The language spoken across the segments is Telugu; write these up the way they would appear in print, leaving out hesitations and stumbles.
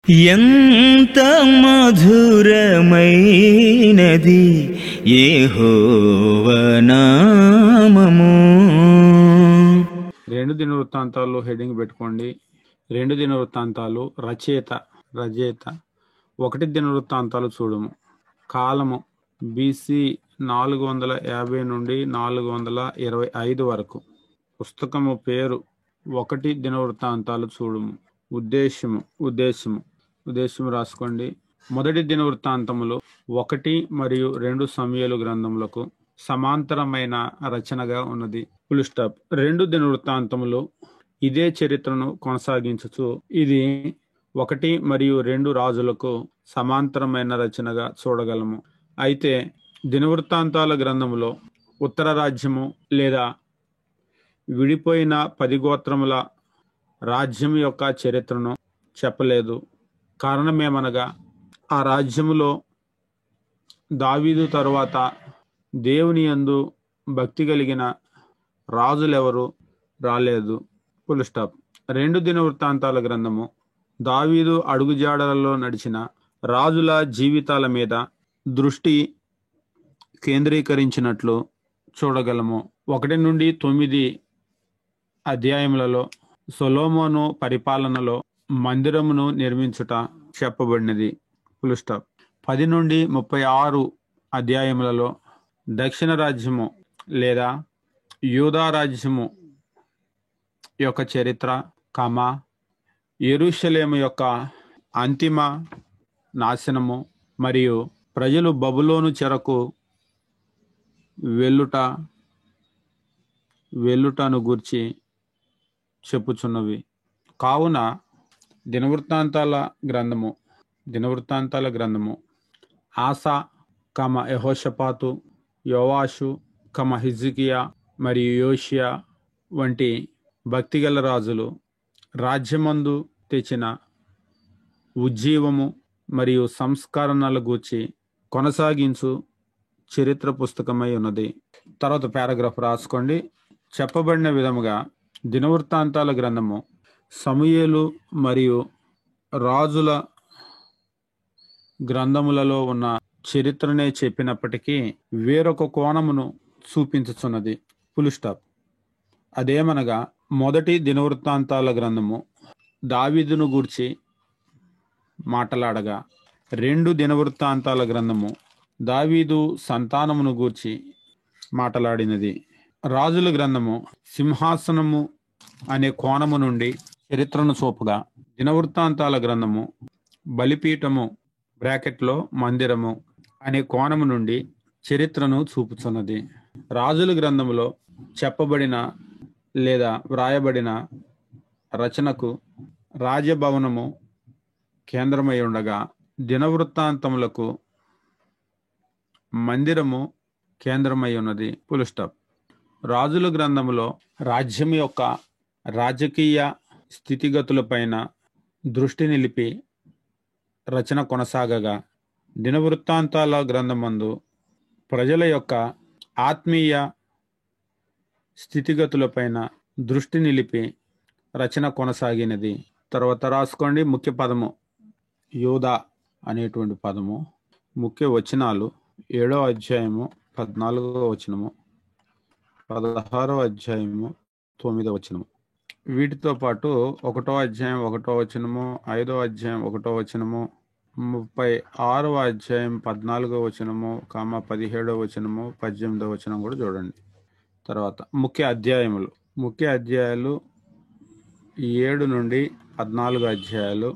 ఎంత మధురమైనది యెహోవా నామము. రెండు దినవృత్తాంతాలు హెడ్డింగ్ పెట్టుకోండి. రెండు దినవృత్తాంతాలు రచయిత ఒకటి దినవృత్తాంతాలు చూడము. కాలము బీసీ 450 నుండి 425 వరకు. పుస్తకము పేరు ఒకటి దినవృత్తాంతాలు చూడము. ఉద్దేశము రాసుకోండి. మొదటి దినవృత్తాంతములు 1 మరియు 2 సమూయేలు గ్రంథములకు సమాంతరమైన రచనగా ఉన్నది. Full stop. రెండు దినవృత్తాంతములు ఇదే చరిత్రను కొనసాగించుచు ఇది 1 మరియు 2 రాజులకు సమాంతరమైన రచనగా చూడగలము. అయితే దినవృత్తాంతాల గ్రంథములో ఉత్తర రాజ్యము లేదా విడిపోయిన 10 గోత్రముల రాజ్యం యొక్క చరిత్రను చెప్పలేదు. కారణమేమనగా ఆ రాజ్యములో దావీదు తరువాత దేవుని యందు భక్తి కలిగిన రాజులెవరు రాలేదు. Full stop. రెండు దినవృత్తాంతాల గ్రంథము దావీదు అడుగుజాడలలో నడిచిన రాజుల జీవితాల మీద దృష్టి కేంద్రీకరించినట్లు చూడగలము. 1 నుండి 9 అధ్యాయములలో సొలొమోను పరిపాలనలో మందిరమును నిర్మించుట చెప్పబడినది. Full stop. 10 నుండి 36 అధ్యాయములలో దక్షిణ రాజ్యము లేదా యూదా రాజ్యము యొక్క చరిత్ర, యెరూషలేము యొక్క అంతిమ నాశనము మరియు ప్రజలు బబులోను చెరకు వెళ్ళుటను గూర్చి చెప్పుచున్నవి. కావున దినవృత్తాంతాల గ్రంథము ఆసా, యెహోషాపాతు, యోవాషు, హిజ్కియా మరియు యోషియా వంటి భక్తిగల రాజులు రాజ్యమందు తెచ్చిన ఉజ్జీవము మరియు సంస్కరణల గూర్చి కొనసాగించు చరిత్ర పుస్తకమై ఉన్నది. తర్వాత పారాగ్రాఫ్ రాసుకోండి. చెప్పబడిన విధముగా దినవృత్తాంతాల గ్రంథము సమూయేలు మరియు రాజుల గ్రంథములలో ఉన్న చరిత్రనే చెప్పినప్పటికీ వేరొక కోణమును చూపించుచున్నది. Full stop. అదేమనగా మొదటి దినవృత్తాంతాల గ్రంథము దావీదును గూర్చి మాట్లాడగా, రెండు దినవృత్తాంతాల గ్రంథము దావీదు సంతానమును గూర్చి మాట్లాడినది. రాజుల గ్రంథము సింహాసనము అనే కోణము నుండి చరిత్రను చూపగా, దినవృత్తాంతాల గ్రంథము బలిపీఠము మందిరము అనే కోణము నుండి చరిత్రను చూపుచున్నది. రాజుల గ్రంథములో చెప్పబడిన లేదా వ్రాయబడిన రచనకు రాజభవనము కేంద్రమై ఉండగా, దినవృత్తాంతములకు మందిరము కేంద్రమై ఉన్నది. Full stop. రాజుల గ్రంథములో రాజ్యం యొక్క రాజకీయ స్థితిగతులపైన దృష్టి నిలిపి రచన కొనసాగగా, దినవృత్తాంతాల గ్రంథమందు ప్రజల యొక్క ఆత్మీయ స్థితిగతులపైన దృష్టి నిలిపి రచన కొనసాగినది. తర్వాత రాసుకోండి. ముఖ్య పదము యూదా అనేటువంటి పదము. ముఖ్య వచనాలు 7వ అధ్యాయము 14వ వచనము, 16వ అధ్యాయము 9వ వచనము. వీటితో పాటు 1వ అధ్యాయం 1వ వచనము, 5వ అధ్యాయం 1వ వచనము, 36వ అధ్యాయం 14వ వచనము, 17వ వచనము, 18వ వచనం కూడా చూడండి. తర్వాత ముఖ్య అధ్యాయాలు 7 నుండి 14 అధ్యాయాలు.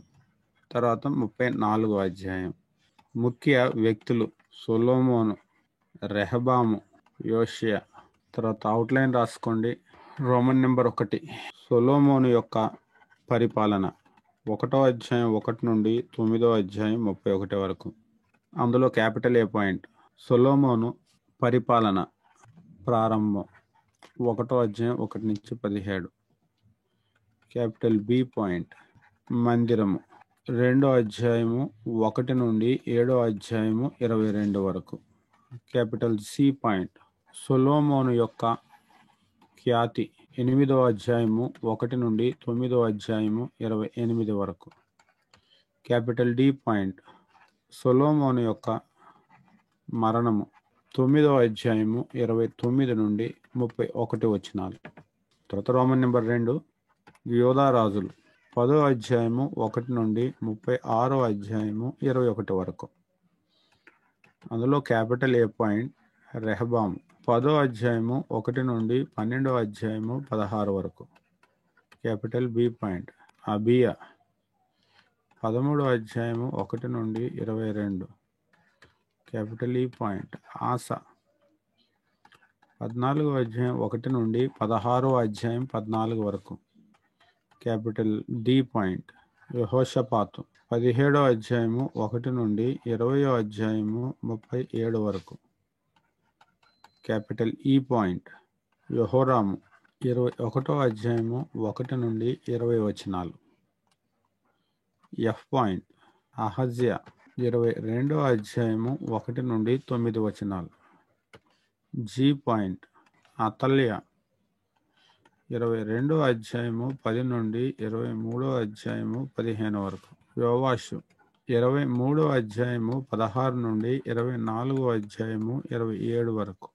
తర్వాత 34వ అధ్యాయం. ముఖ్య వ్యక్తులు సొలొమోను, రెహబాము, యోషియా. తర్వాత అవుట్లైన్ రాసుకోండి. రోమన్ నెంబర్ 1 సొలొమోను యొక్క పరిపాలన 1వ అధ్యాయం 1 నుండి 9వ అధ్యాయం 31 వరకు. అందులో క్యాపిటల్ ఏ పాయింట్ సొలొమోను పరిపాలన ప్రారంభం 1వ అధ్యాయం 1 నుంచి 17. క్యాపిటల్ బి పాయింట్ మందిరము 2వ అధ్యాయము 1 నుండి 7వ అధ్యాయము 22 వరకు. క్యాపిటల్ సి పాయింట్ సొలొమోను యొక్క ఖ్యాతి 8వ అధ్యాయము 1 నుండి 9వ అధ్యాయము 28 వరకు. క్యాపిటల్ డి పాయింట్ సొలొమోను యొక్క మరణము 9వ అధ్యాయము 29 నుండి 31 వచనాలు. తర్వాత రోమన్ నెంబర్ 2 యోధా రాజులు 10వ అధ్యాయము 1 నుండి 36వ అధ్యాయము 21 వరకు. అందులో క్యాపిటల్ ఏ పాయింట్ రెహబాము 10వ అధ్యాయము 1 నుండి 12వ అధ్యాయము 16 వరకు. క్యాపిటల్ బి పాయింట్ అబియా 13వ అధ్యాయము 1 నుండి 22. క్యాపిటల్ ఈ పాయింట్ ఆస 14వ అధ్యాయం 1 నుండి 16వ అధ్యాయం 14 వరకు. క్యాపిటల్ డి పాయింట్ యెహోషాపాతు 17వ అధ్యాయము 1 నుండి 20వ అధ్యాయము 37 వరకు. క్యాపిటల్ ఈ పాయింట్ యెహోరాము 21వ అధ్యాయము 1 నుండి 20 వచనాలు. ఎఫ్ పాయింట్ అహజ్యా 22వ అధ్యాయము 1 నుండి 9 వచనాలు. జీ పాయింట్ అతల్య 22వ అధ్యాయము 10 నుండి 23వ అధ్యాయము 15 వరకు. యోవాషు 23వ అధ్యాయము 16 నుండి 24వ అధ్యాయము 27 వరకు.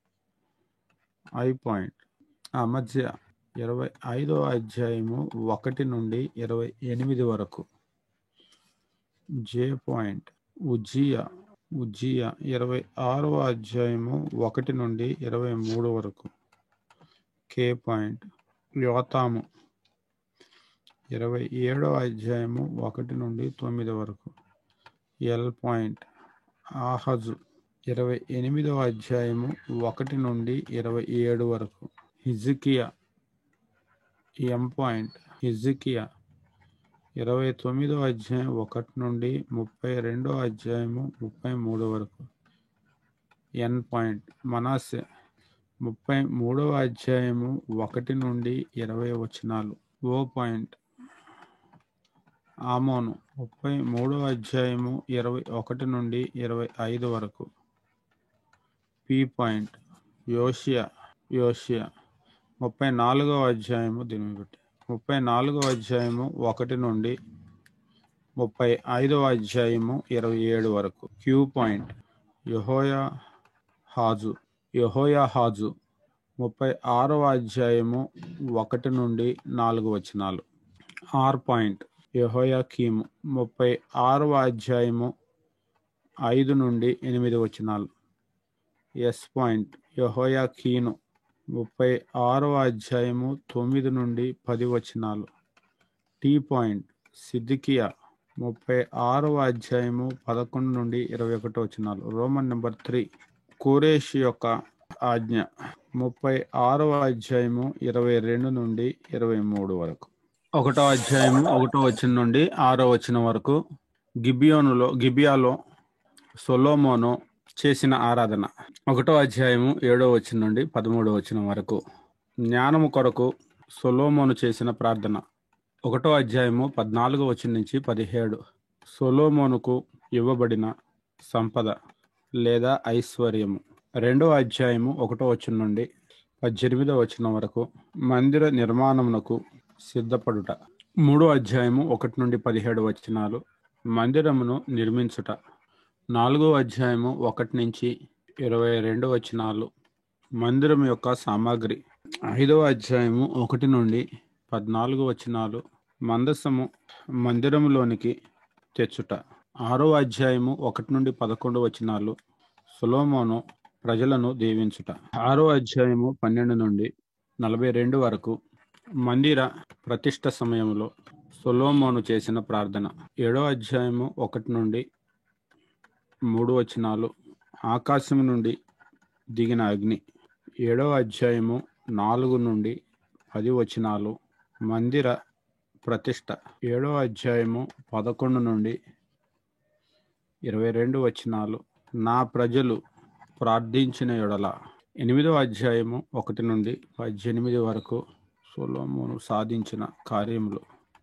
ఐ పాయింట్ అమజ్య 25వ అధ్యాయము 1 నుండి 28 వరకు. జే పాయింట్ ఉజ్జియా 26వ అధ్యాయము 1 నుండి 23 వరకు. కే పాయింట్ యోతాము 27వ అధ్యాయము 1 నుండి 9 వరకు. ఎల్ పాయింట్ ఆహజు 28వ అధ్యాయము 1 నుండి 27 వరకు. హిజ్కియా ఎం పాయింట్ హిజ్కియా 29వ అధ్యాయం 1 నుండి 32వ అధ్యాయము 33 వరకు. ఎన్ పాయింట్ మనస్సే 33వ అధ్యాయము 1 నుండి 20 వచనాలు. ఓ పాయింట్ ఆమోను 33వ అధ్యాయము 21 నుండి 25 వరకు. పి పాయింట్ యోషియా 34వ అధ్యాయము 34వ అధ్యాయము 1 నుండి 35వ అధ్యాయము 27 వరకు. క్యూ పాయింట్ యెహోయాహాజు 36వ అధ్యాయము 1 నుండి 4 వచనాలు. ఆర్ పాయింట్ యెహోయాకీము 36వ అధ్యాయము 5 నుండి 8 వచనాలు. ఎస్ పాయింట్ యెహోయాకీను 36వ అధ్యాయము 9 నుండి 10 వచనాలు. టీ పాయింట్ సిద్కియా 36వ అధ్యాయము 11 నుండి 21 వచనాలు. రోమన్ నెంబర్ 3 కోరేషు యొక్క ఆజ్ఞ 36వ అధ్యాయము 22 నుండి 23 వరకు. 1వ అధ్యాయము 1వ వచనం నుండి 6వ వచనం వరకు. గిబియాలో సొలొమోను చేసిన ఆరాధన 1వ అధ్యాయము 7వ వచనం నుండి 13వ వచనం వరకు. జ్ఞానము కొరకు సొలొమోను చేసిన ప్రార్థన 1వ అధ్యాయము 14వ వచనం నుంచి 17. సొలొమోనుకు ఇవ్వబడిన సంపద లేదా ఐశ్వర్యము 2వ అధ్యాయము 1వ వచనం నుండి 18వ వచనం వరకు. మందిర నిర్మాణమునకు సిద్ధపడుట 3వ అధ్యాయము 1 నుండి 17 వచనాలు. మందిరమును నిర్మించుట 4వ అధ్యాయము 1 నుంచి 22 వచనాలు. మందిరం యొక్క సామాగ్రి 5వ అధ్యాయము 1 నుండి 14 వచనాలు. మందసము మందిరములోనికి తెచ్చుట 6వ అధ్యాయము 1 నుండి 11 వచనాలు. సొలొమోను ప్రజలను దీవించుట 6వ అధ్యాయము 12 నుండి 42 వరకు. మందిర ప్రతిష్ఠ సమయంలో సొలొమోను చేసిన ప్రార్థన 7వ అధ్యాయము 1 నుండి 3 వచనాలు. ఆకాశం నుండి దిగిన అగ్ని 7వ అధ్యాయము 4 నుండి 10 వచనాలు. మందిర ప్రతిష్ఠ 7వ అధ్యాయము 11 నుండి 22 వచనాలు. నా ప్రజలు ప్రార్థించిన యెడల 8వ అధ్యాయము 1 నుండి 18 వరకు. సొలొమోను సాధించిన కార్యములు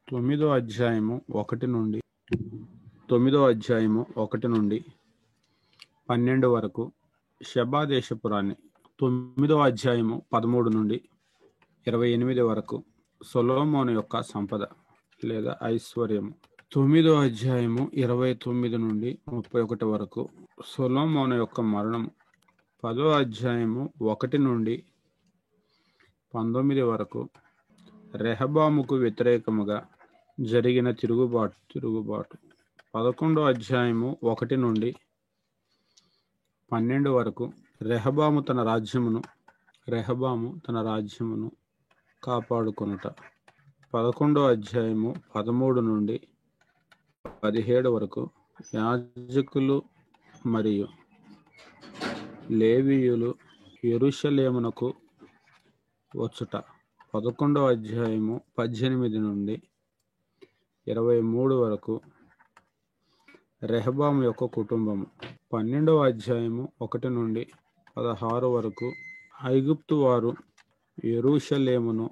9వ అధ్యాయము 1 నుండి 12 వరకు. షెబా దేశపురాన్ని 9వ అధ్యాయము 13 నుండి 28 వరకు. సొలొమోను యొక్క సంపద లేదా ఐశ్వర్యము 9వ అధ్యాయము 29 నుండి 31 వరకు సొలొమోను యొక్క మరణం. 10వ అధ్యాయము 1 నుండి 19 వరకు రెహబాముకు వ్యతిరేకముగా జరిగిన తిరుగుబాటు. 11వ అధ్యాయము 1 నుండి 12 వరకు రెహబాము తన రాజ్యమును కాపాడుకొనుట. 11వ అధ్యాయము 13 నుండి 17 వరకు యాజకులు మరియు లేవీయులు యెరూషలేమునకు వచ్చుట. 11వ అధ్యాయము 18 నుండి 23 వరకు రెహబాము యొక్క కుటుంబము. 12వ అధ్యాయము 1 నుండి 16 వరకు ఐగుప్తు వారు యెరూషలేమును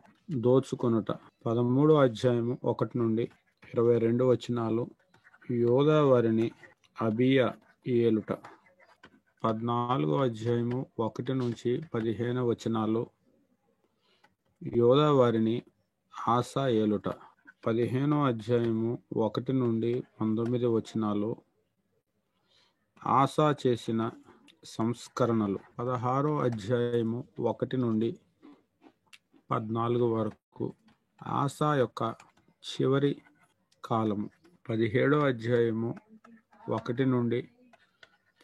దోచుకొనుట. 13వ అధ్యాయము 1 నుండి 22 వచనాలు యోధా వారిని అబియా ఏలుట. 14వ అధ్యాయము 1 నుంచి 15 వచనాలు యోధా వారిని ఆసా ఏలుట. 15వ అధ్యాయము 1 నుండి 19 వచనాలు ఆసా చేసిన సంస్కరణలు. 16వ అధ్యాయము 1 నుండి 14 వరకు ఆసా యొక్క చివరి కాలము. 17వ అధ్యాయము 1 నుండి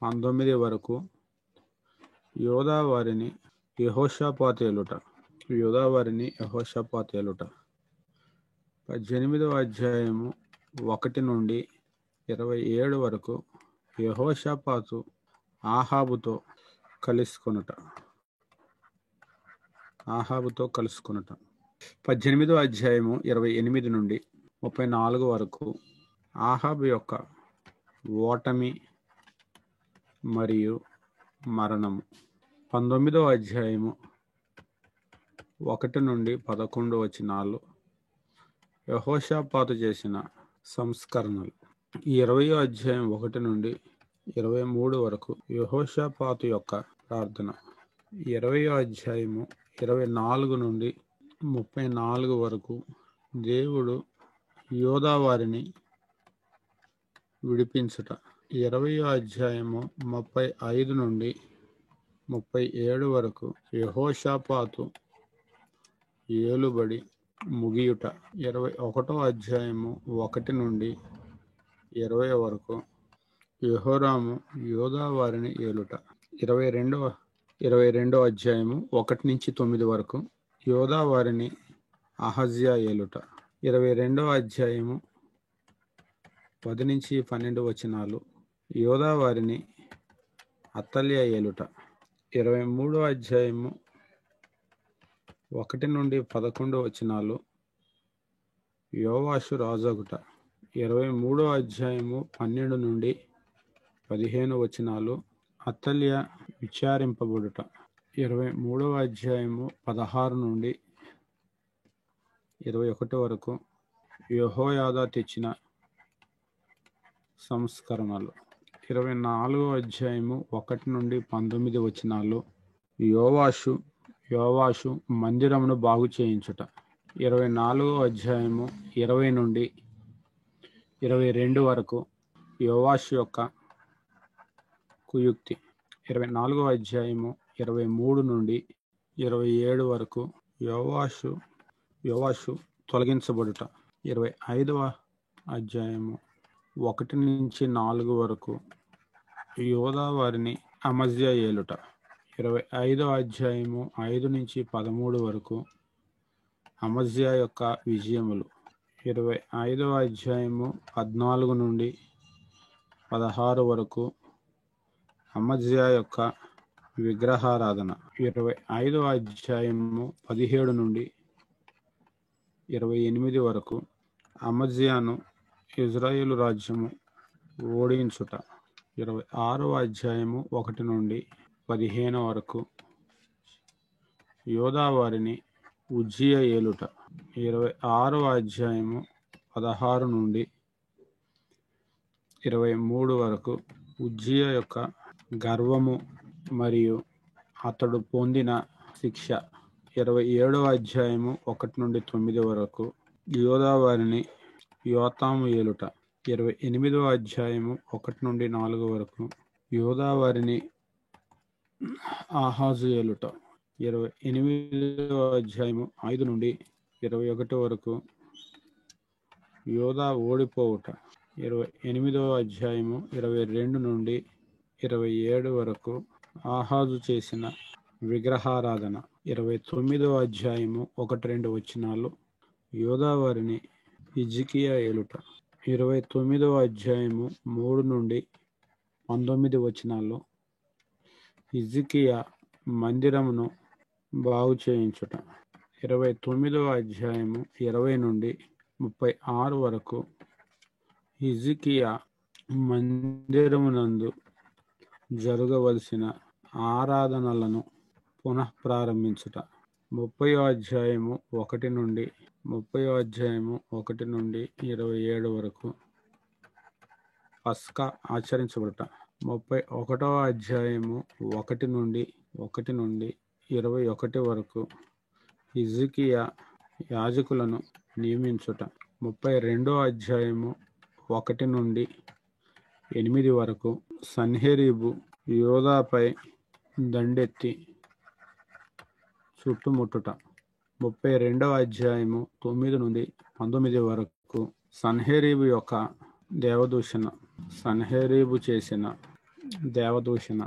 19 వరకు యోధా వారిని యెహోషాపాతు ఏలుట. 18వ అధ్యాయము 1 నుండి 27 వరకు యెహోషాపాతు ఆహాబుతో కలుసుకొనుట. 18వ అధ్యాయము 28 నుండి 34 వరకు ఆహాబు యొక్క ఓటమి మరియు మరణము. 19వ అధ్యాయము 1 నుండి 11 వచనాలు యెహోషాపాతు చేసిన సంస్కరణలు. 20వ అధ్యాయం 1 నుండి 23 వరకు యెహోషాపాతు యొక్క ప్రార్థన. 20వ అధ్యాయము 24 నుండి 34 వరకు దేవుడు యోధా వారిని విడిపించుట. 20వ అధ్యాయము 35 నుండి 37 వరకు యెహోషాపాతు ఏలుబడి ముగియుట. 21వ అధ్యాయము 1 నుండి 20 వరకు యెహోరాము యోధా వారిని ఏలుట. 22వ అధ్యాయము 1 నుంచి 9 వరకు యోధా వారిని అహజ్యా ఏలుట. 22వ అధ్యాయము 10 నుంచి 12 వచనాలు యోధా వారిని అతల్యా ఏలుట. 23వ అధ్యాయము 1 నుండి 11 వచనాలు యోవాషు రాజగుట. 23వ అధ్యాయము 12 నుండి 15 వచనాలు అతల్యా విచారింపబడుట. 23వ అధ్యాయము 16 నుండి 21 వరకు యెహోయాదా తెచ్చిన సంస్కరణలు. 24వ అధ్యాయము 1 నుండి 19 వచనాలు యోవాషు మందిరమును బాగు చేయించుట. 24వ అధ్యాయము 20 నుండి 22 వరకు యోవాషు యొక్క కుయుక్తి. 24వ అధ్యాయము 23 నుండి 27 వరకు యోవాషు తొలగించబడుట. 25వ అధ్యాయము 1 నుంచి 4 వరకు యోధా వారిని అమజ్యా ఏలుట. 25వ అధ్యాయము 5 నుంచి 13 వరకు అమజ్యా యొక్క విజయములు. 25వ అధ్యాయము 14 నుండి 16 వరకు అమజ్యా యొక్క విగ్రహారాధన. 25వ అధ్యాయము 17 నుండి 28 వరకు అమజ్యాను ఇజ్రాయేలు రాజ్యము ఓడించుట. 26వ అధ్యాయము 1 నుండి 15 వరకు యోధా వారిని ఉజ్జియా ఏలుట. 26వ అధ్యాయము 16 నుండి 23 వరకు ఉజ్జియా యొక్క గర్వము మరియు అతడు పొందిన శిక్ష. 27వ అధ్యాయము 1 నుండి 9 వరకు యోధా వారిని యోతాము ఏలుట. 28వ అధ్యాయము 1 నుండి 4 వరకు, యోధా వారిని ఆహాజు ఏలుట. 28వ అధ్యాయము 5 నుండి 21 వరకు, యోధా ఓడిపోవుట. 28వ అధ్యాయము 22 నుండి 27 వరకు, ఆహాజు చేసిన విగ్రహారాధన. 29వ అధ్యాయము 1-2 వచనాలు, యోధా వారిని హిజ్కియా ఏలుట. 29వ అధ్యాయము 3 నుండి 19 వచనాల్లో, హిజ్కియా మందిరమును బాగు చేయించుట. 29వ అధ్యాయము 20 నుండి 36 వరకు, హిజ్కియా మందిరమునందు జరగవలసిన ఆరాధనలను పునఃప్రారంభించుట. 30వ అధ్యాయము 1 నుండి 27 వరకు, పస్కా ఆచరించబడుట. 31వ అధ్యాయము 1 నుండి 21 వరకు, హిజ్కియా యాజకులను నియమించుట. 32వ అధ్యాయము 1 నుండి 8 వరకు, సన్హెరీబు యోధాపై దండెత్తి చుట్టుముట్టుట. 32వ అధ్యాయము 9 నుండి 19 వరకు, సన్హెరీబు యొక్క దేవదూషణ, సన్హెరీబు చేసిన దేవదూషణ.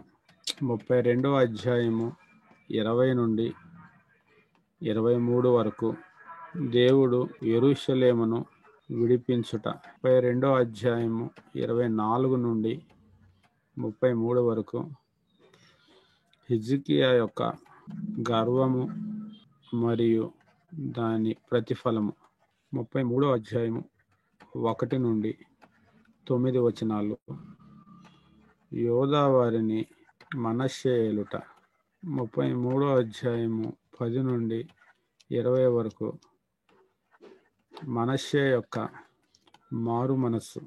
32వ అధ్యాయము 20 నుండి 23 వరకు, దేవుడు యెరూషలేమును విడిపించుట. 32వ అధ్యాయము 24 నుండి 33 వరకు, హిజ్కియా యొక్క గర్వము మరియు దాని ప్రతిఫలము. 33వ అధ్యాయము 1 నుండి 9 వచనాలు, యోధా వారిని మనష్షే ఏలుట. 33వ అధ్యాయము 10 నుండి 20 వరకు, మనష్షే యొక్క మారు మనస్సు.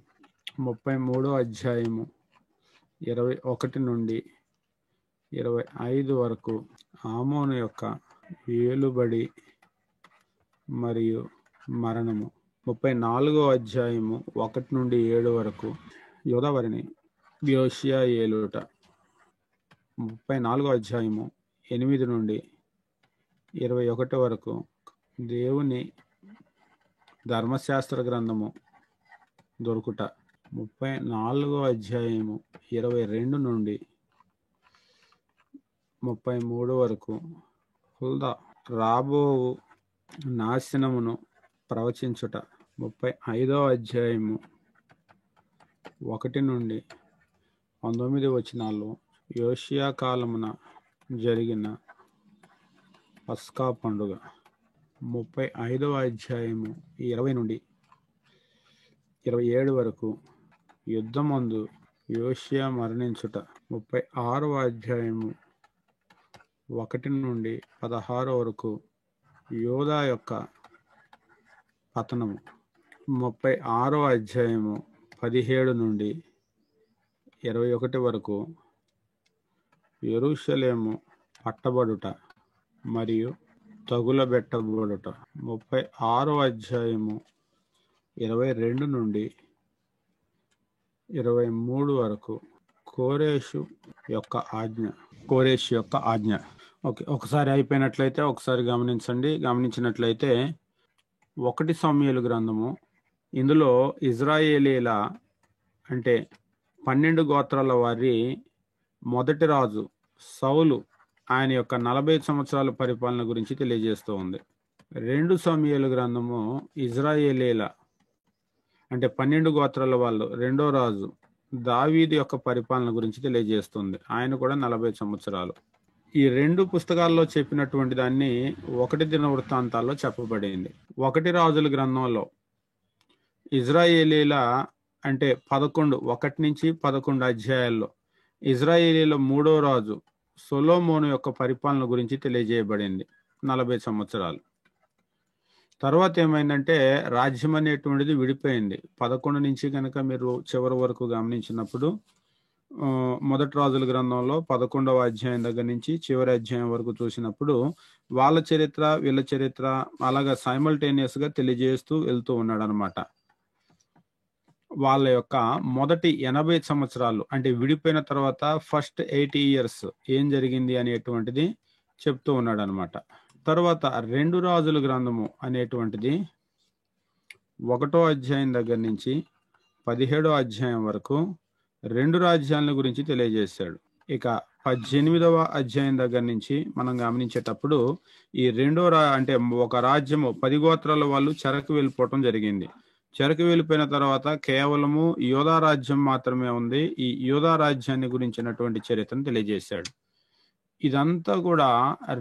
33వ అధ్యాయము 21 నుండి 25 వరకు, ఆమోను యొక్క ఏలుబడి మరియు మరణము. 34వ అధ్యాయము 1 నుండి 7 వరకు, యోధా వారిని యోషియా ఏలుట. 34వ అధ్యాయము 8 నుండి 21 వరకు, దేవుని ధర్మశాస్త్ర గ్రంథము దొరుకుట. 34వ అధ్యాయము 22 నుండి 33 వరకు, హుల్దా రాబోవు నాశనమును ప్రవచించుట. 35వ అధ్యాయము 1 నుండి 19 వచనాలు, యోషియా కాలమున జరిగిన పస్కా పండుగ. 35వ అధ్యాయము 20 నుండి 27 వరకు, యుద్ధమందు యోషియా మరణించుట. 36వ అధ్యాయము 1 నుండి 16 వరకు, యోధా యొక్క పతనము. 36వ అధ్యాయము 17 నుండి 21 వరకు, యెరూషలేము పట్టబడుట మరియు తగులబెట్టబడుట. 36వ అధ్యాయము 22 నుండి 23 వరకు, కోరేషు యొక్క ఆజ్ఞ. ఓకే, ఒకసారి అయిపోయినట్లయితే ఒకసారి గమనించినట్లయితే 1 సమూయేలు గ్రంథము, ఇందులో ఇజ్రాయేలీల అంటే 12 గోత్రాల వారి మొదటి రాజు సౌలు ఆయన యొక్క 40 సంవత్సరాల పరిపాలన గురించి తెలియజేస్తూ ఉంది. 2 సమూయేలు గ్రంథము ఇజ్రాయేలీల అంటే 12 గోత్రాల వాళ్ళు రెండో రాజు దావీదు యొక్క పరిపాలన గురించి తెలియజేస్తుంది. ఆయన కూడా 40 సంవత్సరాలు. ఈ 2 పుస్తకాల్లో చెప్పినటువంటి దాన్ని 1 దినవృత్తాంతాల్లో చెప్పబడింది. 1 రాజుల గ్రంథంలో ఇజ్రాయేలీల అంటే 1 నుంచి 11 అధ్యాయాల్లో ఇజ్రాయేలీల 3వ రాజు సొలొమోను యొక్క పరిపాలన గురించి తెలియజేయబడింది 40 సంవత్సరాలు. తర్వాత ఏమైందంటే రాజ్యం అనేటువంటిది విడిపోయింది. 11 నుంచి కనుక మీరు చివరి వరకు గమనించినప్పుడు 1 రాజుల గ్రంథంలో 11వ అధ్యాయం దగ్గర నుంచి చివరి అధ్యాయం వరకు చూసినప్పుడు వాళ్ళ చరిత్ర వీళ్ళ చరిత్ర అలాగా సైమల్టేనియస్ గా తెలియజేస్తూ వెళ్తూ ఉన్నాడు అనమాట. వాళ్ళ యొక్క మొదటి 80 సంవత్సరాలు అంటే విడిపోయిన తర్వాత ఫస్ట్ 80 ఇయర్స్ ఏం జరిగింది అనేటువంటిది చెప్తూ ఉన్నాడు అనమాట. తర్వాత 2 రాజుల గ్రంథము అనేటువంటిది 1వ అధ్యాయం దగ్గర నుంచి 17వ అధ్యాయం వరకు 2 రాజ్యాల గురించి తెలియజేశాడు. ఇక 18వ అధ్యాయం దగ్గర నుంచి మనం గమనించేటప్పుడు ఈ అంటే ఒక రాజ్యము 10 గోత్రాల వాళ్ళు చెరకు వెళ్ళిపోవటం జరిగింది. చెరకు వెళ్ళిపోయిన తర్వాత కేవలము యోధా రాజ్యం మాత్రమే ఉంది. ఈ యోధా రాజ్యాన్ని గురించినటువంటి చరిత్రను తెలియజేశాడు. ఇదంతా కూడా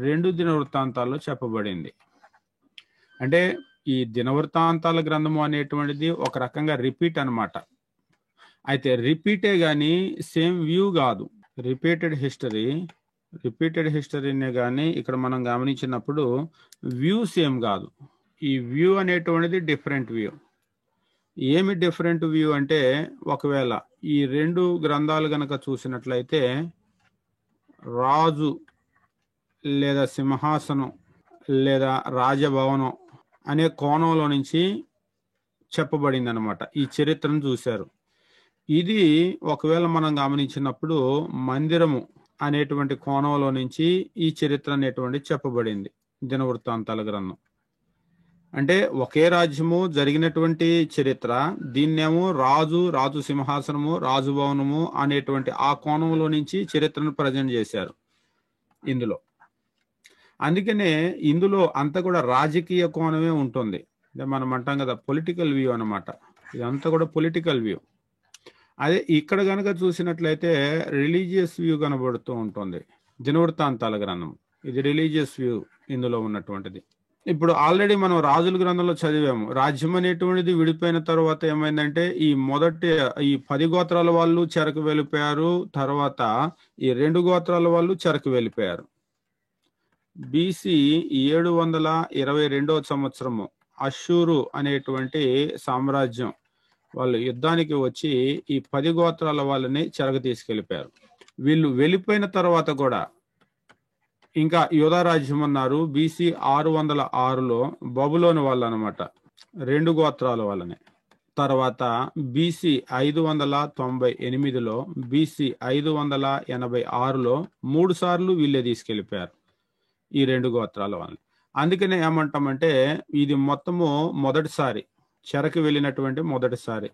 2 దినవృత్తాంతాల్లో చెప్పబడింది. అంటే ఈ దినవృత్తాంతాల గ్రంథము అనేటువంటిది ఒక రకంగా రిపీట్ అన్నమాట. అయితే రిపీటే గాని సేమ్ వ్యూ కాదు. రిపీటెడ్ హిస్టరీనే కానీ ఇక్కడ మనం గమనించినప్పుడు వ్యూ సేమ్ కాదు. ఈ వ్యూ అనేటువంటిది డిఫరెంట్ వ్యూ. ఏమి డిఫరెంట్ వ్యూ అంటే, ఒకవేళ ఈ 2 గ్రంథాలు గనక చూసినట్లయితే రాజు లేదా సింహాసనం లేదా రాజభవనం అనే కోణంలో నుంచి చెప్పబడింది అనమాట. ఈ చరిత్రను చూశారు. ఇది ఒకవేళ మనం గమనించినప్పుడు మందిరము అనేటువంటి కోణంలో నుంచి ఈ చరిత్ర అనేటువంటి చెప్పబడింది దినవృత్తాంతాల గ్రంథం. అంటే ఒకే రాజ్యము జరిగినటువంటి చరిత్ర, దీన్నేమో రాజు సింహాసనము, రాజుభవనము అనేటువంటి ఆ కోణంలో నుంచి చరిత్రను ప్రజెంట్ చేశారు ఇందులో. అందుకనే ఇందులో అంతా కూడా రాజకీయ కోణమే ఉంటుంది. అంటే మనం అంటాం కదా పొలిటికల్ వ్యూ అన్నమాట. ఇదంతా కూడా పొలిటికల్ వ్యూ. అదే ఇక్కడ కనుక చూసినట్లయితే రిలీజియస్ వ్యూ కనబడుతూ ఉంటుంది దినవృత్తాంతాల గ్రంథం. ఇది రిలీజియస్ వ్యూ ఇందులో ఉన్నటువంటిది. ఇప్పుడు ఆల్రెడీ మనం రాజుల గ్రంథంలో చదివాము. రాజ్యం అనేటువంటిది విడిపోయిన తర్వాత ఏమైందంటే ఈ 10 గోత్రాల వాళ్ళు చెరకు వెళ్ళిపోయారు. తర్వాత ఈ 2 గోత్రాల వాళ్ళు చెరకు వెళ్ళిపోయారు. బీసీ 722వ సంవత్సరము అష్షూరు అనేటువంటి సామ్రాజ్యం వాళ్ళు యుద్ధానికి వచ్చి ఈ 10 గోత్రాల వాళ్ళని చెరకు తీసుకెళ్ళిపోయారు. వీళ్ళు వెళ్ళిపోయిన తర్వాత కూడా ఇంకా యోధా రాజ్యం అన్నారు. బీసీ 606లో బబులోను వాళ్ళు అనమాట, 2 గోత్రాల వాళ్ళని. తర్వాత బీసీ 598లో, బీసీ 586లో 3 సార్లు వీళ్ళే తీసుకెళ్ళిపోయారు ఈ 2 గోత్రాల వాళ్ళని. అందుకనే ఏమంటామంటే ఇది మొత్తము మొదటిసారి చెరకు వెళ్ళినటువంటి మొదటిసారి,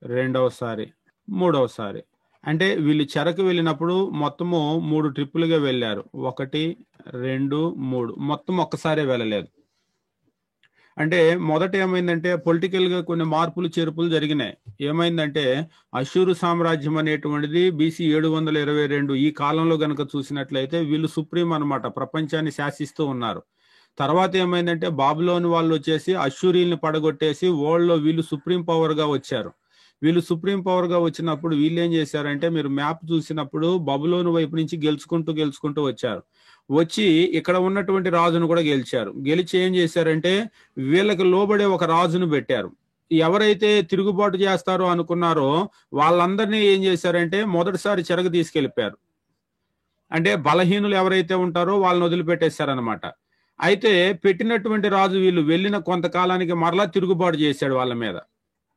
రెండవసారి, మూడవసారి. అంటే వీళ్ళు చెరకు వెళ్ళినప్పుడు మొత్తము 3 ట్రిప్పులుగా వెళ్ళారు. 1, 2, 3 మొత్తం ఒక్కసారే వెళ్ళలేదు. అంటే మొదట ఏమైందంటే పొలిటికల్ గా కొన్ని మార్పులు చేర్పులు జరిగినాయి. ఏమైందంటే అష్షూరు సామ్రాజ్యం అనేటువంటిది బీసీ 722 ఈ కాలంలో గనక చూసినట్లయితే వీళ్ళు సుప్రీం అన్నమాట, ప్రపంచాన్ని శాసిస్తూ ఉన్నారు. తర్వాత ఏమైందంటే బాబులోని వాళ్ళు వచ్చేసి అష్షూరీల్ని పడగొట్టేసి వరల్డ్ లో వీళ్ళు సుప్రీం పవర్ గా వచ్చారు. వీళ్ళు సుప్రీం పవర్ గా వచ్చినప్పుడు వీళ్ళు ఏం చేశారంటే, మీరు మ్యాప్ చూసినప్పుడు బబులోను వైపు నుంచి గెలుచుకుంటూ వచ్చారు. వచ్చి ఇక్కడ ఉన్నటువంటి రాజును కూడా గెలిచారు. గెలిచి ఏం చేశారంటే వీళ్ళకి లోబడే ఒక రాజును పెట్టారు. ఎవరైతే తిరుగుబాటు చేస్తారో అనుకున్నారో వాళ్ళందరినీ ఏం చేశారంటే మొదటిసారి చెరకు తీసుకెళ్లిపోయారు. అంటే బలహీనులు ఎవరైతే ఉంటారో వాళ్ళని వదిలిపెట్టేశారనమాట. అయితే పెట్టినటువంటి రాజు వీళ్ళు వెళ్ళిన కొంతకాలానికి మరలా తిరుగుబాటు చేశాడు వాళ్ళ మీద.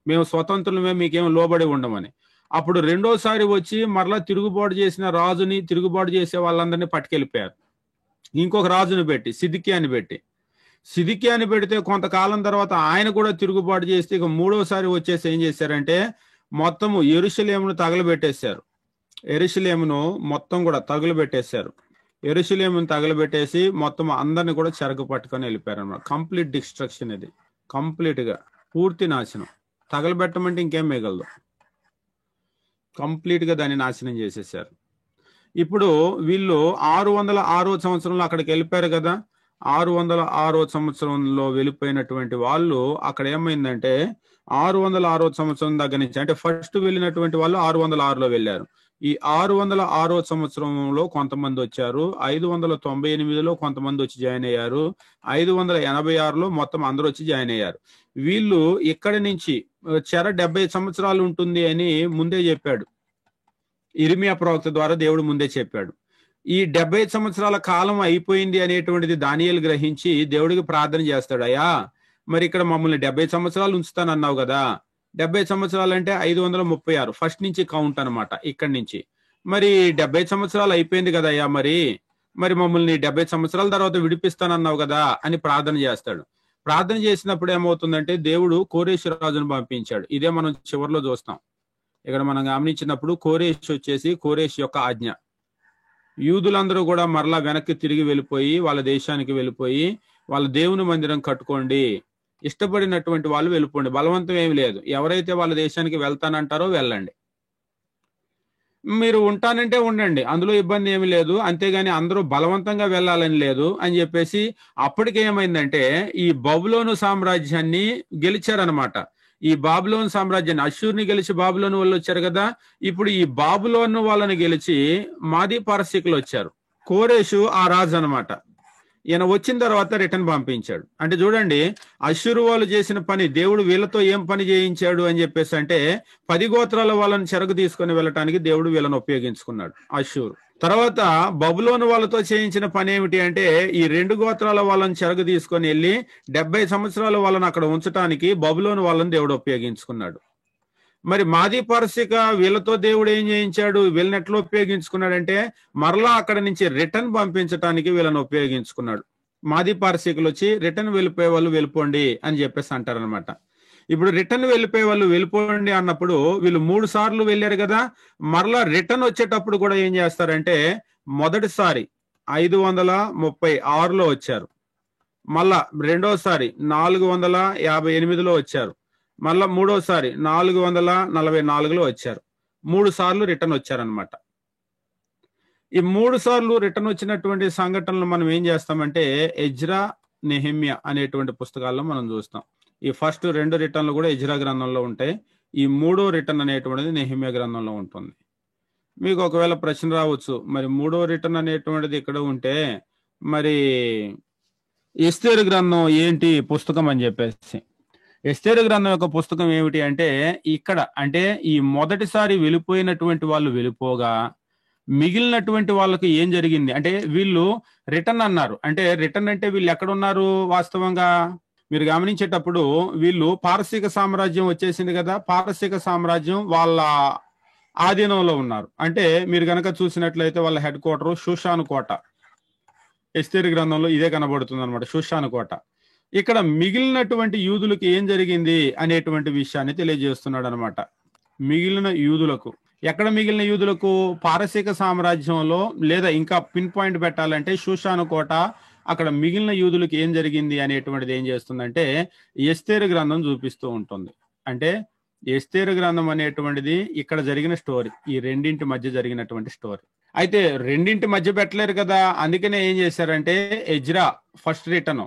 మేము స్వతంత్రులమే, మీకేం లోబడి ఉండమని. అప్పుడు రెండోసారి వచ్చి మరలా తిరుగుబాటు చేసిన రాజుని, తిరుగుబాటు చేసే వాళ్ళందరినీ పట్టుకెళ్ళిపోయారు. ఇంకొక రాజుని పెట్టి సిదికియాని పెడితే కొంతకాలం తర్వాత ఆయన కూడా తిరుగుబాటు చేస్తే ఇక మూడోసారి వచ్చేసి ఏం చేశారంటే మొత్తము యెరూషలేమును తగలబెట్టేశారు. యెరూషలేమును మొత్తం కూడా తగులబెట్టేశారు. యెరూషలేమును తగలబెట్టేసి మొత్తం అందరిని కూడా చెరకు పట్టుకొని వెళ్ళిపోయారు అన్నమాట. Complete destruction. ఇది కంప్లీట్ గా పూర్తి నాశనం. తగలబెట్టమంటే ఇంకేం మిగలదు, కంప్లీట్ గా దాన్ని నాశనం చేసేసారు. ఇప్పుడు వీళ్ళు 606వ సంవత్సరంలో అక్కడికి వెళ్ళిపోయారు కదా. 606వ సంవత్సరంలో వెళ్ళిపోయినటువంటి వాళ్ళు అక్కడ ఏమైందంటే 606వ సంవత్సరం దగ్గర నుంచి, అంటే ఫస్ట్ వెళ్ళినటువంటి వాళ్ళు 606లో వెళ్ళారు. ఈ 606వ సంవత్సరంలో కొంతమంది వచ్చారు. 598లో కొంతమంది వచ్చి జాయిన్ అయ్యారు. 586లో మొత్తం అందరూ వచ్చి జాయిన్ అయ్యారు. వీళ్ళు ఇక్కడి నుంచి చెర 70 సంవత్సరాలు ఉంటుంది అని ముందే చెప్పాడు. ఇర్మియా ప్రవక్త ద్వారా దేవుడు ముందే చెప్పాడు. ఈ 70 సంవత్సరాల కాలం అయిపోయింది అనేటువంటిది దానియేలు గ్రహించి దేవుడికి ప్రార్థన చేస్తాడు. అయ్యా, మరి ఇక్కడ మమ్మల్ని 70 సంవత్సరాలు ఉంచుతానన్నావు కదా, 70 సంవత్సరాలు అంటే 536 ఫస్ట్ నుంచి కౌంట్ అనమాట ఇక్కడి నుంచి. మరి 70 సంవత్సరాలు అయిపోయింది కదయ్యా, మరి మమ్మల్ని 70 సంవత్సరాల తర్వాత విడిపిస్తానన్నావు కదా అని ప్రార్థన చేస్తాడు. ప్రార్థన చేసినప్పుడు ఏమవుతుందంటే దేవుడు కోరేషు రాజును పంపించాడు. ఇదే మనం చివరిలో చూస్తాం. ఇక్కడ మనం గమనించినప్పుడు కోరేష్ యొక్క ఆజ్ఞ, యూదులందరూ కూడా మరలా వెనక్కి తిరిగి వెళ్ళిపోయి వాళ్ళ దేశానికి వెళ్ళిపోయి వాళ్ళ దేవుని మందిరం కట్టుకోండి, ఇష్టపడినటువంటి వాళ్ళు వెళ్ళిపోండి, బలవంతం ఏమి లేదు, ఎవరైతే వాళ్ళ దేశానికి వెళ్తానంటారో వెళ్ళండి, మీరు ఉంటానంటే ఉండండి, అందులో ఇబ్బంది ఏమి లేదు, అంతేగాని అందరూ బలవంతంగా వెళ్ళాలని లేదు అని చెప్పేసి అప్పటికేమైందంటే ఈ బబులోను సామ్రాజ్యాన్ని గెలిచారనమాట. ఈ బాబులోను సామ్రాజ్యాన్ని, అష్షూర్ని గెలిచి బాబులోను వాళ్ళు వచ్చారు కదా, ఇప్పుడు ఈ బాబులోను వాళ్ళని గెలిచి మాదీ పారసీకులు వచ్చారు. కోరేషు ఆ రాజు అనమాట. ఈయన వచ్చిన తర్వాత రిటర్న్ పంపించాడు. అంటే చూడండి, అష్షూరు వాళ్ళు చేసిన పని, దేవుడు వీళ్ళతో ఏం పని చేయించాడు అని చెప్పేసి అంటే 10 గోత్రాల వాళ్ళని చెరకు తీసుకొని వెళ్ళటానికి దేవుడు వీళ్ళని ఉపయోగించుకున్నాడు అష్షూరు. తర్వాత బబులోను వాళ్ళతో చేయించిన పని ఏమిటి అంటే ఈ 2 గోత్రాల వాళ్ళని చెరకు తీసుకొని వెళ్ళి 70 సంవత్సరాల వాళ్ళని అక్కడ ఉంచడానికి బబులోను వాళ్ళని దేవుడు ఉపయోగించుకున్నాడు. మరి మాదీ పారసీక వీళ్ళతో దేవుడు ఏం చేయించాడు, వీళ్ళని ఎట్లా ఉపయోగించుకున్నాడంటే మరలా అక్కడ నుంచి రిటర్న్ పంపించడానికి వీళ్ళని ఉపయోగించుకున్నాడు. మాదీ పారసీకులు వచ్చి రిటర్న్ వెళ్ళిపోయే వాళ్ళు వెళ్ళిపోండి అని చెప్పేసి అంటారనమాట. ఇప్పుడు రిటర్న్ వెళ్ళిపోయే వాళ్ళు వెళ్ళిపోండి అన్నప్పుడు వీళ్ళు 3 సార్లు వెళ్ళారు కదా, మరలా రిటర్న్ వచ్చేటప్పుడు కూడా ఏం చేస్తారంటే మొదటిసారి 536లో వచ్చారు, మళ్ళా రెండోసారి 458లో వచ్చారు, మళ్ళా మూడోసారి 444లో వచ్చారు. 3 సార్లు రిటర్న్ వచ్చారనమాట. ఈ 3 సార్లు రిటర్న్ వచ్చినటువంటి సంఘటనలు మనం ఏం చేస్తామంటే ఎజ్రా, నెహెమ్యా అనేటువంటి పుస్తకాల్లో మనం చూస్తాం. ఈ ఫస్ట్ 2 రిటర్న్లు కూడా ఎజ్రా గ్రంథంలో ఉంటాయి. ఈ 3వ రిటర్న్ అనేటువంటిది నెహెమ్యా గ్రంథంలో ఉంటుంది. మీకు ఒకవేళ ప్రశ్న రావచ్చు, మరి 3వ రిటర్న్ అనేటువంటిది ఇక్కడ ఉంటే మరి ఎస్తేరు గ్రంథం ఏంటి పుస్తకం అని చెప్పేసి. ఎస్తేరు గ్రంథం యొక్క పుస్తకం ఏమిటి అంటే ఇక్కడ అంటే ఈ మొదటిసారి వెళ్ళిపోయినటువంటి వాళ్ళు వెళ్ళిపోగా మిగిలినటువంటి వాళ్ళకి ఏం జరిగింది అంటే వీళ్ళు రిటర్న్ అన్నారు. అంటే రిటర్న్ అంటే వీళ్ళు ఎక్కడున్నారు వాస్తవంగా మీరు గమనించేటప్పుడు వీళ్ళు పారసీక సామ్రాజ్యం వచ్చేసింది కదా, పారసీక సామ్రాజ్యం వాళ్ళ ఆధీనంలో ఉన్నారు. అంటే మీరు గనక చూసినట్లయితే వాళ్ళ హెడ్ క్వార్టర్ షూషాను కోట. ఎస్తేరు గ్రంథంలో ఇదే కనబడుతుంది అనమాట, షూషాను కోట. ఇక్కడ మిగిలినటువంటి యూదులకు ఏం జరిగింది అనేటువంటి విషయాన్ని తెలియజేస్తున్నాడు అనమాట. మిగిలిన యూదులకు, ఎక్కడ మిగిలిన యూదులకు? పారసీక సామ్రాజ్యంలో, లేదా ఇంకా పిన్ పాయింట్ పెట్టాలంటే షూషాను కోట. అక్కడ మిగిలిన యూదులకు ఏం జరిగింది అనేటువంటిది ఏం చేస్తుందంటే ఎస్తేరు గ్రంథం చూపిస్తూ ఉంటుంది. అంటే ఎస్తేరు గ్రంథం అనేటువంటిది ఇక్కడ జరిగిన స్టోరీ, ఈ రెండింటి మధ్య జరిగినటువంటి స్టోరీ. అయితే రెండింటి మధ్య పెట్టలేరు కదా, అందుకనే ఏం చేశారంటే Ezra first return,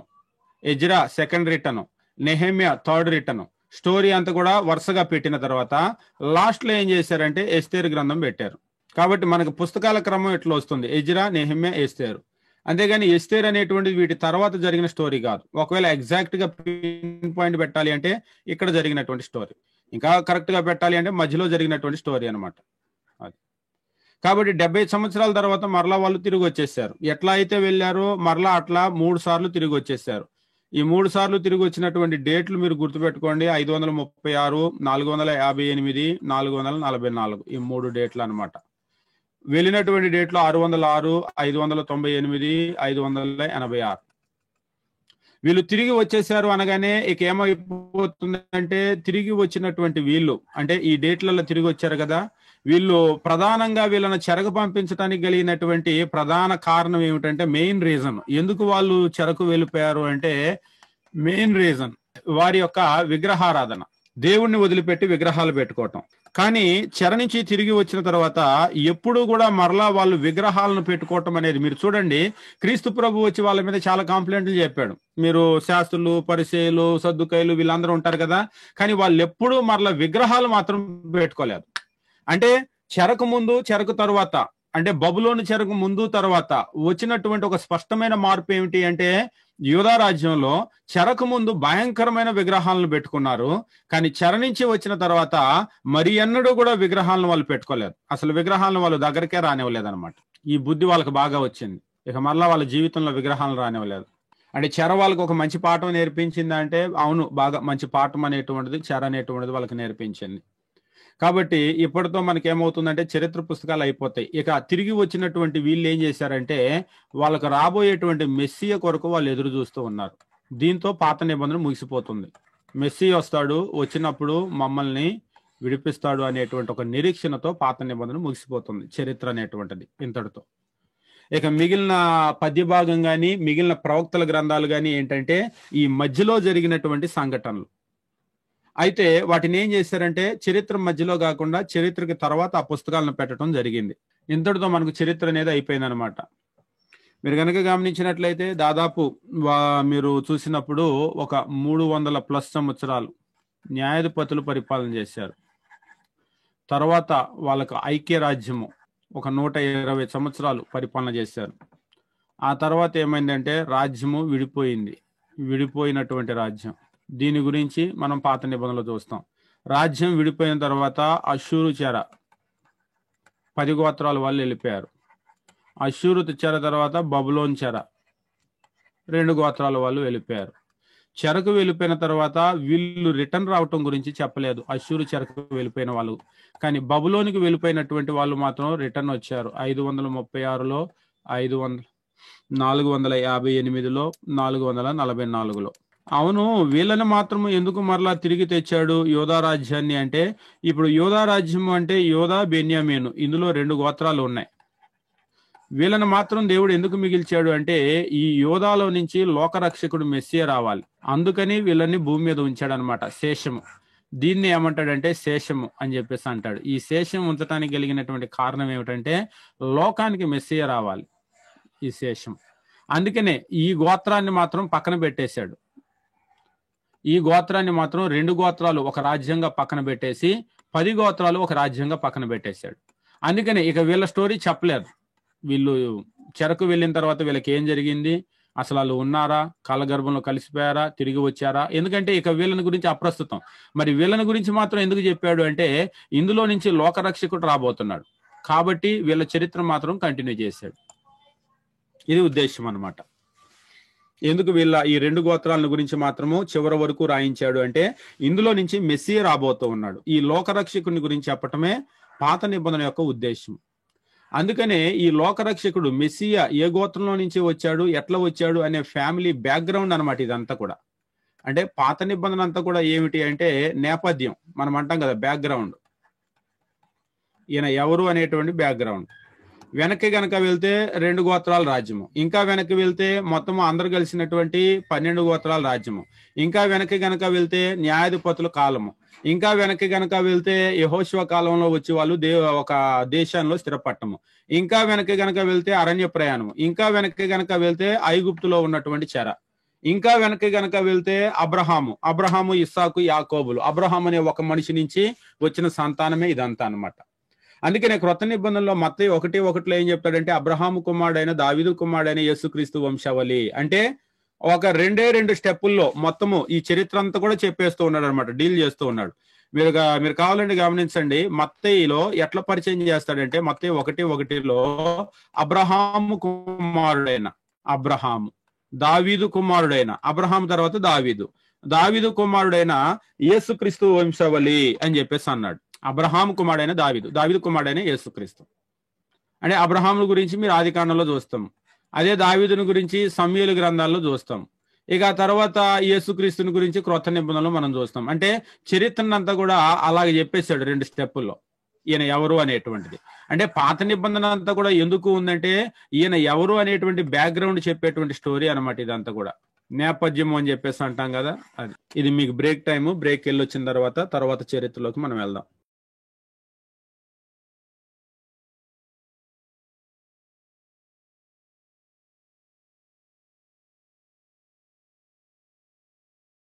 Ezra second return, Nehemiah third return, story అంతా కూడా వరుసగా పెట్టిన తర్వాత లాస్ట్ లో ఏం చేశారంటే ఎస్తేరు గ్రంథం పెట్టారు. కాబట్టి మనకు పుస్తకాల క్రమం ఎట్లా వస్తుంది, ఎజ్రా, నెహెమ్యా, ఎస్తేరు. అంతేగాని ఎస్తేరు అనేటువంటిది వీటి తర్వాత జరిగిన స్టోరీ కాదు. ఒకవేళ ఎగ్జాక్ట్ గా పిన్ పాయింట్ పెట్టాలి అంటే ఇక్కడ జరిగినటువంటి స్టోరీ, ఇంకా కరెక్ట్ గా పెట్టాలి అంటే మధ్యలో జరిగినటువంటి స్టోరీ అనమాట అది. కాబట్టి 70 సంవత్సరాల తర్వాత మరలా వాళ్ళు తిరిగి వచ్చేసారు. ఎట్లా అయితే వెళ్ళారో మరలా అట్లా 3 సార్లు తిరిగి వచ్చేసారు. ఈ 3 సార్లు తిరిగి వచ్చినటువంటి డేట్లు మీరు గుర్తుపెట్టుకోండి, 536, 458, 444, ఈ 3 డేట్లు అనమాట. వెళ్ళినటువంటి డేట్లు 606, 598, 586. వీళ్ళు తిరిగి వచ్చేసారు అనగానే ఇక ఏమైపోతుందంటే తిరిగి వచ్చినటువంటి వీళ్ళు అంటే ఈ డేట్లలో తిరిగి వచ్చారు కదా, వీళ్ళు ప్రధానంగా వీళ్ళని చెరకు పంపించడానికి కలిగినటువంటి ప్రధాన కారణం ఏమిటంటే మెయిన్ రీజన్ ఎందుకు వాళ్ళు చెరకు వెళ్ళిపోయారు అంటే మెయిన్ రీజన్ వారి యొక్క విగ్రహారాధన, దేవుణ్ణి వదిలిపెట్టి విగ్రహాలు పెట్టుకోవటం. కానీ చెర నుంచి తిరిగి వచ్చిన తర్వాత ఎప్పుడు కూడా మరలా వాళ్ళు విగ్రహాలను పెట్టుకోవటం అనేది మీరు చూడండి. క్రీస్తు ప్రభు వచ్చి వాళ్ళ మీద చాలా కంప్లైంట్లు చెప్పాడు. మీరు శాస్త్రులు, పరిసయ్యులు, సద్దుకయ్యులు వీళ్ళందరూ ఉంటారు కదా, కానీ వాళ్ళు ఎప్పుడూ మరలా విగ్రహాలు మాత్రం పెట్టుకోలేదు. అంటే చెరకు ముందు చెరకు తర్వాత అంటే బబులోను చెరకు ముందు తర్వాత వచ్చినటువంటి ఒక స్పష్టమైన మార్పు ఏమిటి అంటే యూదా రాజ్యంలో చెరకు ముందు భయంకరమైన విగ్రహాలను పెట్టుకున్నారు, కానీ చెర నుంచి వచ్చిన తర్వాత మరి ఎన్నడూ కూడా విగ్రహాలను వాళ్ళు పెట్టుకోలేదు. అసలు విగ్రహాలను వాళ్ళు దగ్గరికే రానివ్వలేదు అనమాట. ఈ బుద్ధి వాళ్ళకి బాగా వచ్చింది. ఇక మరలా వాళ్ళ జీవితంలో విగ్రహాలను రానివ్వలేదు. అంటే చెర వాళ్ళకి ఒక మంచి పాఠం నేర్పించింది అంటే అవును, బాగా మంచి పాఠం అనేటువంటిది చెర అనేటువంటిది వాళ్ళకి నేర్పించింది. కాబట్టి ఇప్పటితో మనకేమవుతుందంటే చరిత్ర పుస్తకాలు అయిపోతాయి. ఇక తిరిగి వచ్చినటువంటి వీళ్ళు ఏం చేశారంటే వాళ్ళకు రాబోయేటువంటి మెస్సియ కొరకు వాళ్ళు ఎదురు చూస్తూ ఉన్నారు. దీంతో పాత నిబంధన ముగిసిపోతుంది. మెస్సీ వస్తాడు, వచ్చినప్పుడు మమ్మల్ని విడిపిస్తాడు అనేటువంటి ఒక నిరీక్షణతో పాత నిబంధన ముగిసిపోతుంది చరిత్ర అనేటువంటిది ఇంతటితో. ఇక మిగిలిన పద్య భాగం కానీ మిగిలిన ప్రవక్తల గ్రంథాలు కానీ ఏంటంటే ఈ మధ్యలో జరిగినటువంటి సంఘటనలు. అయితే వాటిని ఏం చేశారంటే చరిత్ర మధ్యలో కాకుండా చరిత్రకి తర్వాత ఆ పుస్తకాలను పెట్టడం జరిగింది. ఇంతటితో మనకు చరిత్ర అనేది అయిపోయిందనమాట. మీరు కనుక గమనించినట్లయితే దాదాపు మీరు చూసినప్పుడు ఒక 300+ సంవత్సరాలు న్యాయాధిపతులు పరిపాలన చేశారు. తర్వాత వాళ్ళకు ఐక్యరాజ్యము ఒక 120 సంవత్సరాలు పరిపాలన చేశారు. ఆ తర్వాత ఏమైందంటే రాజ్యము విడిపోయింది. విడిపోయినటువంటి రాజ్యం, దీని గురించి మనం పాత నిబంధనలు చూస్తాం. రాజ్యం విడిపోయిన తర్వాత అష్షూరు చెర 10 గోత్రాల వాళ్ళు వెళ్ళిపోయారు. అష్షూరు చెర తర్వాత బబులోన్ చెర 2 గోత్రాల వాళ్ళు వెళ్ళిపోయారు. చెరకు వెళ్ళిపోయిన తర్వాత వీళ్ళు రిటర్న్ రావటం గురించి చెప్పలేదు, అష్షూరు చెరకు వెళ్ళిపోయిన వాళ్ళు. కానీ బబులోనికి వెళ్ళిపోయినటువంటి వాళ్ళు మాత్రం రిటర్న్ వచ్చారు. 536లో, 458లో, 444లో. అవును, వీళ్ళని మాత్రం ఎందుకు మరలా తిరిగి తెచ్చాడు యోధా రాజ్యాన్ని అంటే, ఇప్పుడు యోధా రాజ్యం అంటే యోధా, బెన్యామీను, ఇందులో 2 గోత్రాలు ఉన్నాయి. వీళ్ళని మాత్రం దేవుడు ఎందుకు మిగిల్చాడు అంటే ఈ యోధాలో నుంచి లోకరక్షకుడు మెస్సియా రావాలి, అందుకని వీళ్ళని భూమి మీద ఉంచాడు అనమాట. శేషము, దీన్ని ఏమంటాడంటే శేషము అని చెప్పేసి అంటాడు. ఈ శేషం ఉంచడానికి కలిగినటువంటి కారణం ఏమిటంటే లోకానికి మెస్సియా రావాలి, ఈ శేషం. అందుకనే ఈ గోత్రాన్ని మాత్రం పక్కన పెట్టేశాడు. ఈ గోత్రాన్ని మాత్రం 2 గోత్రాలు ఒక రాజ్యంగా పక్కన పెట్టేసి 10 గోత్రాలు ఒక రాజ్యంగా పక్కన పెట్టేశాడు. అందుకనే ఇక వీళ్ళ స్టోరీ చెప్పలేదు. వీళ్ళు చెరకు వెళ్ళిన తర్వాత వీళ్ళకి ఏం జరిగింది, అసలు వాళ్ళు ఉన్నారా, కాలగర్భంలో కలిసిపోయారా, తిరిగి వచ్చారా, ఎందుకంటే ఇక వీళ్ళని గురించి అప్రస్తుతం. మరి వీళ్ళని గురించి మాత్రం ఎందుకు చెప్పాడు అంటే ఇందులో నుంచి లోకరక్షకుడు రాబోతున్నాడు కాబట్టి వీళ్ళ చరిత్ర మాత్రం కంటిన్యూ చేశాడు. ఇది ఉద్దేశం అన్నమాట. ఎందుకు వీళ్ళ ఈ 2 గోత్రాల గురించి మాత్రము చివరి వరకు రాయించాడు అంటే ఇందులో నుంచి మెస్సియా రాబోతూ ఉన్నాడు. ఈ లోకరక్షకుని గురించి చెప్పటమే పాత నిబంధన యొక్క ఉద్దేశం. అందుకనే ఈ లోకరక్షకుడు మెస్సియా ఏ గోత్రంలో నుంచి వచ్చాడు, ఎట్లా వచ్చాడు అనే ఫ్యామిలీ బ్యాక్గ్రౌండ్ అనమాట ఇదంతా కూడా. అంటే పాత నిబంధన అంతా కూడా ఏమిటి అంటే నేపథ్యం, మనం అంటాం కదా బ్యాక్గ్రౌండ్. ఈయన ఎవరు అనేటువంటి బ్యాక్గ్రౌండ్. వెనక్కి గనక వెళ్తే 2 గోత్రాల రాజ్యము, ఇంకా వెనక్కి వెళ్తే మొత్తం అందరు కలిసినటువంటి 12 గోత్రాల రాజ్యము, ఇంకా వెనక్కి గనక వెళ్తే న్యాయాధిపతుల కాలము, ఇంకా వెనక్కి గనక వెళ్తే యెహోషువ కాలంలో వచ్చి వాళ్ళు ఒక దేశంలో స్థిరపట్టము, ఇంకా వెనక్కి గనక వెళ్తే అరణ్య ప్రయాణము, ఇంకా వెనక్కి గనక వెళ్తే ఐగుప్తులో ఉన్నటువంటి చెర, ఇంకా వెనక్కి గనక వెళ్తే అబ్రహాము, ఇస్సాకు, యాకోబులు. అబ్రహాం అనే ఒక మనిషి నుంచి వచ్చిన సంతానమే ఇదంతా అన్నమాట. అందుకనే క్రొత్త నిబంధనలో మత్తయి 1:1 ఏం చెప్తాడంటే అబ్రహాము కుమారుడైన దావీదు కుమారుడైన యేసుక్రీస్తు వంశావళి అంటే ఒక 2 స్టెప్పుల్లో మొత్తము ఈ చరిత్ర అంతా కూడా చెప్పేస్తూ ఉన్నాడు అనమాట, డీల్ చేస్తూ ఉన్నాడు. మీరు కావాలంటే గమనించండి, మత్తయిలో ఎట్లా పరిచయం చేస్తాడంటే మత్తయి 1:1 అబ్రహాము కుమారుడైన అబ్రహాము, దావీదు కుమారుడైన అబ్రహాం తర్వాత దావీదు కుమారుడైన యేసుక్రీస్తు వంశావళి అని చెప్పేసి అన్నాడు. అబ్రహాం కుమారుడైన దావీదు కుమారుడైన యేసుక్రీస్తు. అంటే అబ్రహాము గురించి మీరు ఆదికాండంలో చూస్తాం, అదే దావీదుని గురించి సమూయేలు గ్రంథాల్లో చూస్తాం. ఇక తర్వాత యేసుక్రీస్తుని గురించి క్రొత్త నిబంధనలో మనం చూస్తాం. అంటే చరిత్రనంతా కూడా అలాగే చెప్పేశాడు 2 స్టెప్పుల్లో ఈయన ఎవరు అనేటువంటిది. అంటే పాత నిబంధన అంతా కూడా ఎందుకు ఉందంటే ఈయన ఎవరు అనేటువంటి బ్యాక్గ్రౌండ్ చెప్పేటువంటి స్టోరీ అనమాట. ఇదంతా కూడా నేపథ్యం అని చెప్పేసి అంటాం కదా అది. ఇది మీకు బ్రేక్ టైము, బ్రేక్ వెళ్ళొచ్చిన తర్వాత చరిత్రలోకి మనం వెళ్దాం.